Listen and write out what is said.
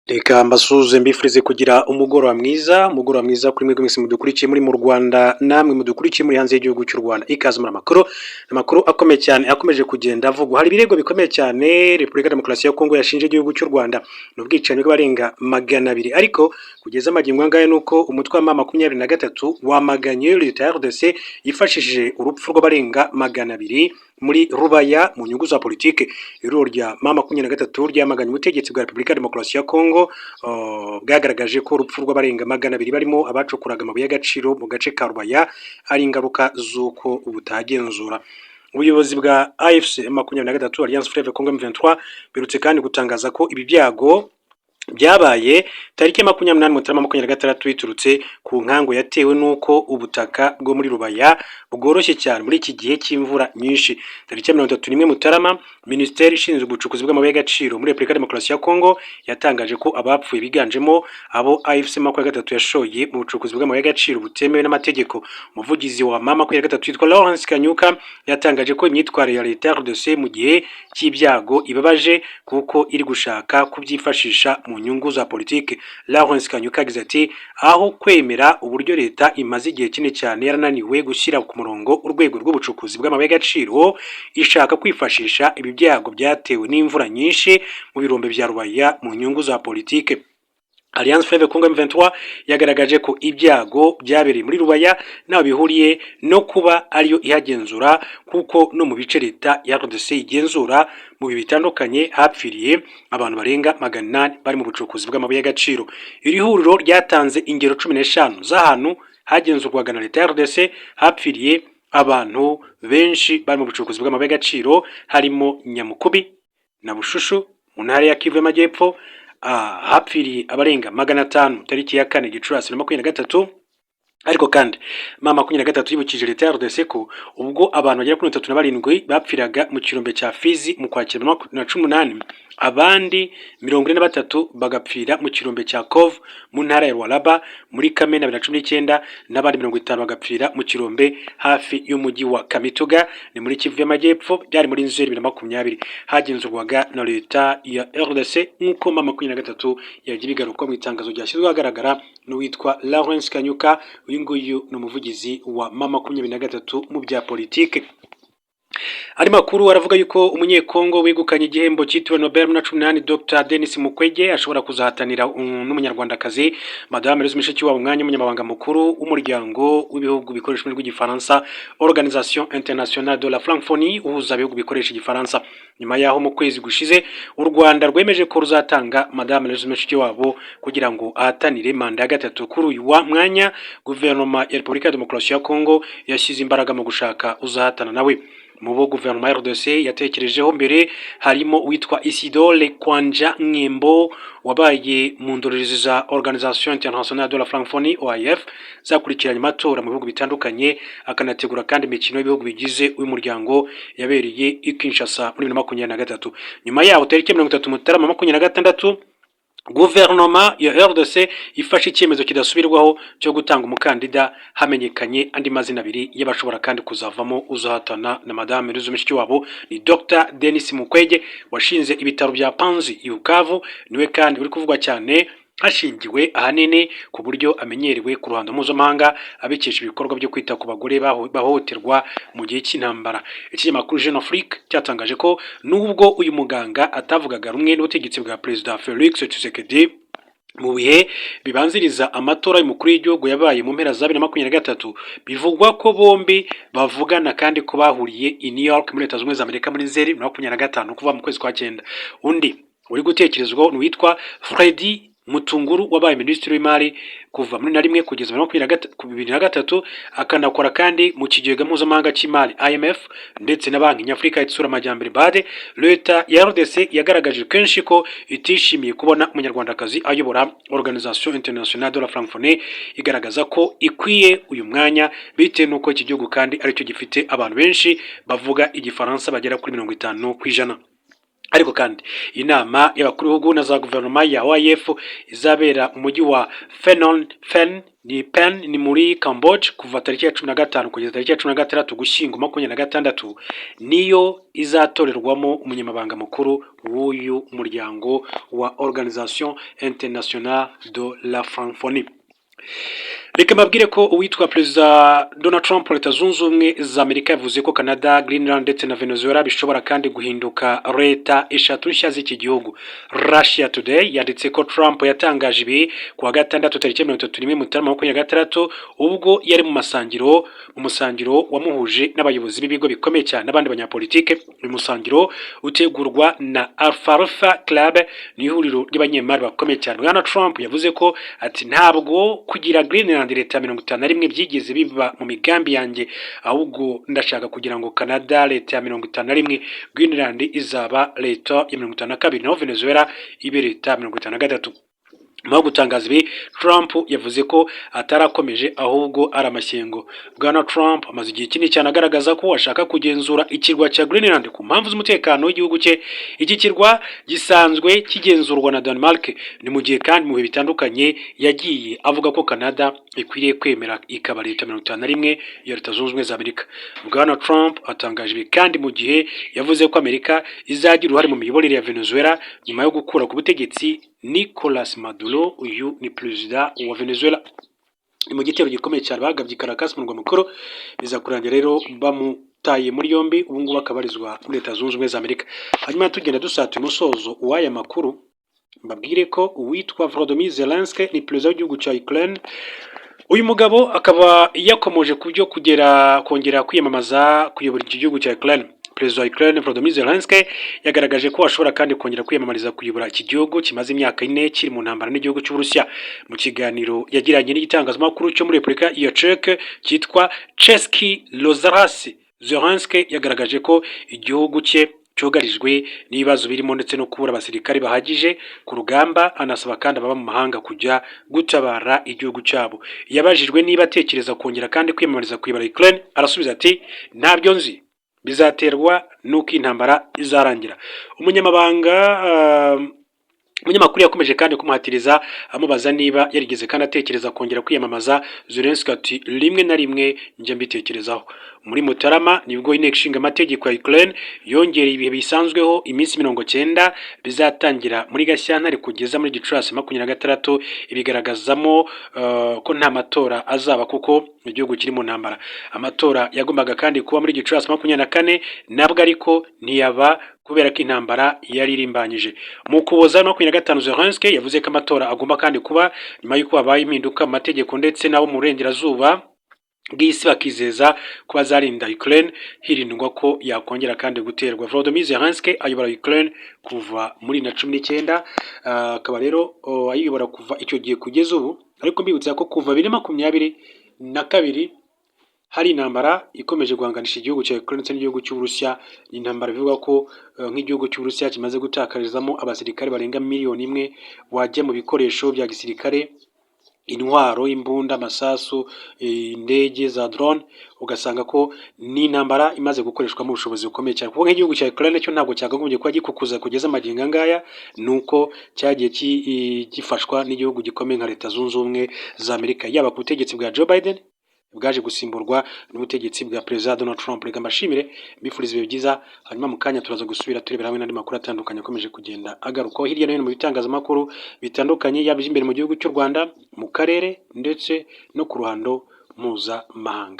Reka mbasuhuze mbifurize kugira umugoroba mwiza kuri mwebwe mwese mudukurikiye muri mu Rwanda namwe mudukurikiye muri hanze y'igihugu cy'u Rwanda. Ikaze muri amakuru akomeye cyane akomeje kugenda avugwa. Hari ibirego bikomeye cyane Repubulika Demokarasi ya Kongo yashinje igihugu cy'u Rwanda n'ubwicanyi bw'abarenga 200, ariko kugeza magingo ngaya nuko umutwe wa M23 wamaganye leta ya RDC yifashishije urupfu rw'abarenga 200 muri Rubaya mu nyungu za politike. Iruro rya M23 ryamaganye ubutegetsi bwa Repubulika Demokarasi ya Kongo bwagaragaje ko urupfu rw'abarenga 200 barimo abacukuraga amabuye y'agaciro mu gace ka Rubaya ari ingaruka z'uko ubutagenzura. Ubuyobozi bwa AFC M23 Alliance Fleuve Congo M23 birutse kandi gutangaza ko ibi byago byabaye tariki 28 Mutarama 2026 biturutse ku nkango yatewe nuko ubutaka bwo muri Rubaya bworoshye cyane muri iki gihe cy'imvura nyinshi. Tariki 31 Mutarama Ministeri ishinzwe ubucukuzi bw'amabuye y'agaciro muri Repubulika Demokarasi ya Kongo yatangaje ko abapfuye biganjemo abo AFC M23 yashoye mu bucukuzi bw'amabuye y'agaciro butemewe n'amategeko. Umuvugizi wa M23 yitwa Lawrence Kanyuka yatangaje ko imyitwarire ya leta RDC mu gihe cy'ibyago ibabaje kuko iri gushaka kubyifashisha mu nyungu za politike. Lawrence Kanyuka agize ati aho kwemera uburyo leta imaze igihe kinini cyane yarananiwe gushyira ku murongo urwego rw'ubucukuzi bw'amabuye y'agaciro, ishaka kwifashisha ibi byago byatewe n'imvura nyinshi mu birombe bya Rubaya mu nyungu za politike. Alliance Fleuve Congo M23 yagaragaje ko ibyago byabereye muri Rubaya naho bihuriye no kuba ariyo ihagenzura, kuko no mu bice leta ya RDC igenzura mu bitandukanye hapfiriye abantu barenga 800 bari mu bucukuzi bw'amabuye y'agaciro. Iri huriro ryatanze ingero 15 z'ahantu hagenzurwaga na leta ya RDC hapfiriye abantu benshi bari mu bucukuzi bw'amabuye y'agaciro, harimo Nyamukubi na Bushushu mu ntara ya Kivu y'Amajyepfo, hapfiriye abarenga 500 tariki ya 4 Gicurasi 2023. Ariko kandi M23 yibukije leta ya RDC ko ubwo abantu bagera kuri 37 bapfiraga mu kirombe cya Fizi mu Kwakira 2018, abandi 43 bagapfira mu kirombe cya Kov mu ntara ya Lualaba muri Kamena 2019, n'abandi 50 bagapfira mu kirombe hafi y'umujyi wa Kamituga ni muri Kivu y'Amajyepfo, byari muri Nzeri 2020 hagenzurwaga na leta ya RDC, nk'uko M23 yagiye bigaruka mu itangazo ryashyizwe ahagaragara n'uwitwa Lawrence Kanyuka. Uyu nguyu ni umuvugizi wa M23 mu bya politike. Ari makuru aravuga yuko umunyekongo wegukanye igihembo cyitiriwe Nobel 2018 Dr Denis Mukwege ashobora kuzahatanira n'umunyarwandakazi Madame Louise Mushikiwabo umwanya w'umunyamabanga mukuru w'umuryango w'ibihugu bikoresha ururimi rw'igifaransa Organisation Internationale de la Francophonie uhuza ibihugu bikoresha igifaransa. Nyuma yaho mu kwezi gushize u Rwanda rwemeje ko ruzatanga Madame Louise Mushikiwabo kugira ngo ahatanire manda ya gatatu kuri uyu mwanya, guverinoma ya Repubulika Demokarasi ya Kongo yashyize imbaraga mu gushaka uzahatana nawe. Mu bo guverinoma ya RDC yatekerejeho mbere harimo witwa Isidore Kwanja Ngembo wabaye mu ndorerezi za Organisation Internationale de la Francophonie OIF zakurikiranye amatora mu bihugu bitandukanye, akanategura kandi imikino y'ibihugu bigize uyu muryango yabereye i Kinshasa muri 2023. Nyuma yaho tariki 30 Mutarama 2026 guverinoma ya RDC ifashe icyemezo kidasubirwaho cyo gutanga umukandida hamenyekanye andi mazina abiri y'abashobora kandi kuzavamo uzahatana na Madame Louise Mushikiwabo. Ni Dr Denis Mukwege washinze ibitaro bya Panzi i Bukavu, niwe kandi uri kuvugwa cyane hashingiwe ahanini ku buryo amenyerewe ku ruhando mpuzamahanga abikesha ibikorwa byo kwita ku bagore bahohoterwa mu gihe cy'intambara. Ikinyamakuru Jeune Afrique cyatangaje ko nubwo uyu muganga atavugaga rumwe n'ubutegetsi bwa Perezida Felix Tshisekedi mu bihe bibanziriza amatora y'umukuru w'igihugu yabaye mu mpera za 2023, bivugwa ko bombi bavugana kandi ko bahuriye i New York muri Leta Zunze Ubumwe za Amerika muri Nzeri 2025 kuva mu kwezi kwa 9. Undi uri gutekerezwaho ni witwa Freddy Mutunguru wabaye Minisitiri w'Imari kuva muri 2001 kugeza 2023, akanakora kandi mu kigega mpuzamahanga cy'imari IMF ndetse na Banki Nyafurika itsura amajyambere BAD. Leta ya RDC yagaragaje kenshi ko itishimiye kubona umunyarwandakazi ayobora Organisation Internationale de la Francophonie, igaragaza ko ikwiye uyu mwanya bitewe n'uko iki gihugu kandi aricyo gifite abantu benshi bavuga igifaransa bagera kuri 50%. Ariko kandi inama y'abakuru b'ibihugu na za guverinoma ya OIF izabera mu mujyi wa Phnom Penh ni pen ni muri Cambodia kuva tariki ya 15 kugeza tariki ya 16 Ugushyingo 2026 niyo izatorerwamo umunyamabanga mukuru w'uyu muryango wa Organisation Internationale de la Francophonie. Reka mbabwire ko uwitwa Perezida Donald Trump Leta Zunze Ubumwe za Amerika yavuze ko Canada, Greenland ndetse na Venezuela bishobora kandi guhinduka leta eshatu nshya z'iki gihugu. Russia Today yanditse ko Trump yatangaje ibi ku wa gatandatu tariki 31 Mutarama 2026 ubwo yari mu musangiro wamuhuje n'abayobozi b'ibigo bikomeye cyane n'abandi banyapolitike. Uyu musangiro utegurwa na Alfalfa Club ni ihuriro ry'abanyemari bakomeye cyane. Bwana Trump yavuze ko ati ntabwo kugira Greenland leta 51 byigeze biba mu migambi yanjye, ahubwo ndashaka kugira ngo Canada leta ya 51, Greenland izaba leta ya 52 naho Venezuela ibe leta 53. Mu gutangaza ibi Trump yavuze ko atarakomeje ahubwo ari amashyengo. Bwana Trump amaze igihe kinini cyane agaragaza ko ashaka kugenzura ikirwa cya Greenland ku mpamvu z'umutekano w'igihugu cye. Iki kirwa gisanzwe kigenzurwa na Denmark. Ni mu gihe kandi mu bihe bitandukanye yagiye avuga ko Canada ikwiriye kwemera ikaba leta 51 ya Leta Zunze Ubumwe za Amerika. Bwana Trump atangaje ibi kandi mu gihe yavuze ko Amerika izagira uruhare mu miyoborere ya Venezuela nyuma yo gukura ku butegetsi Nicolas Maduro. Uyu ni perezida wa Venezuela. Mu gitero gikomeye cyane bagabye Caracas mu murwa mukuru, biza kurangira rero bamutaye muri yombi, ubu ngubu akabarizwa muri Leta Zunze Ubumwe za Amerika. Hanyuma tugenda dusata umusozo w'aya makuru, mbabwire ko uwitwa Volodymyr Zelensky ni perezida w'igihugu cya Ukraine. Uyu mugabo akaba yakomoje kubyo kongera kwiyamamaza kuyobora iki gihugu cya Ukraine. Perezida wa Ukraine Volodymyr Zelensky yagaragaje ko ashobora kandi kongera kwiyamamariza kuyobora iki gihugu kimaze imyaka 4 kiri mu ntambara n'igihugu cy'Uburusiya. Mu kiganiro yagiranye n'igitangazamakuru cyo muri Repubulika ya Czech cyitwa Český rozhlas, Zelensky yagaragaje ko igihugu cye cyugarijwe n'ibibazo birimo ndetse no kubura abasirikari bahagije ku rugamba, anasaba kandi ababa mu mahanga kujya gutabara igihugu cyabo. Yabajijwe niba atekereza kongera kandi kwiyamamariza kuyobora Ukraine, arasubiza ati ntabyo nzi, bizaterwa nuko intambara izarangira. Umunyamakuru yakomeje kandi kumuhatiriza amubaza niba yarigeze kandi atekereza kongera kwiyamamaza. Zelensky ati rimwe na rimwe njya mbitekerezaho. Muri Mutarama nibwo inteko ishinga amategeko ya Ukraine yongereye ibihe bisanzweho iminsi 90 bizatangira muri Gashyantare kugeza muri Gicurasi 26, ibigaragazamo ko nta matora azaba kuko igihugu kiri mu ntambara. Amatora yagombaga kandi kuba muri Gicurasi 24 nabwo ariko ntiyaba kubera ko intambara yari irimbanyije. Mu Kuboza 25 Zelensky yavuze ko amatora agomba kandi kuba nyuma y'uko habaye impinduka mu mategeko ndetse nabo mu burengerazuba bw'isi bakizeza ko bazarinda Ukraine hirindwa ko yakongera kandi guterwa. Volodymyr Zelensky ayobora Ukraine kuva muri 2019, akaba rero ayobora kuva icyo gihe kugeza ubu, ariko mbibutsa ko kuva 2022 hari intambara ikomeje guhanganisha igihugu cya Ukraine ndetse n'igihugu cy'Uburusiya. Intambara bivuga ko nk'igihugu cy'Uburusiya kimaze gutakarizamo abasirikare barenga 1 miliyoni wajya mu bikoresho bya gisirikare, intwaro, imbunda, amasasu, indege za drone, ugasanga ko ni intambara imaze gukoreshwa mu bushobozi bukomeye cyane. Kuko nk'igihugu cya Ukraine cyo ntabwo cyakagombye kuba gikukuza kugeza amagingo ngaya, nuko cyagiye gifashwa n'igihugu gikomeye nka Leta Zunze Ubumwe za Amerika, yaba ku butegetsi bwa Joe Biden bwaje gusimburwa n'ubutegetsi bwa Perezida Donald Trump. Reka mbashimire, mbifuriza ibihe byiza, hanyuma mu kanya turaza gusubira turebera hamwe n'andi makuru atandukanye akomeje kugenda agarukaho hirya no hino mu bitangazamakuru bitandukanye, yaba imbere mu gihugu cy'u Rwanda, mu karere ndetse no ku ruhando mpuzamahanga.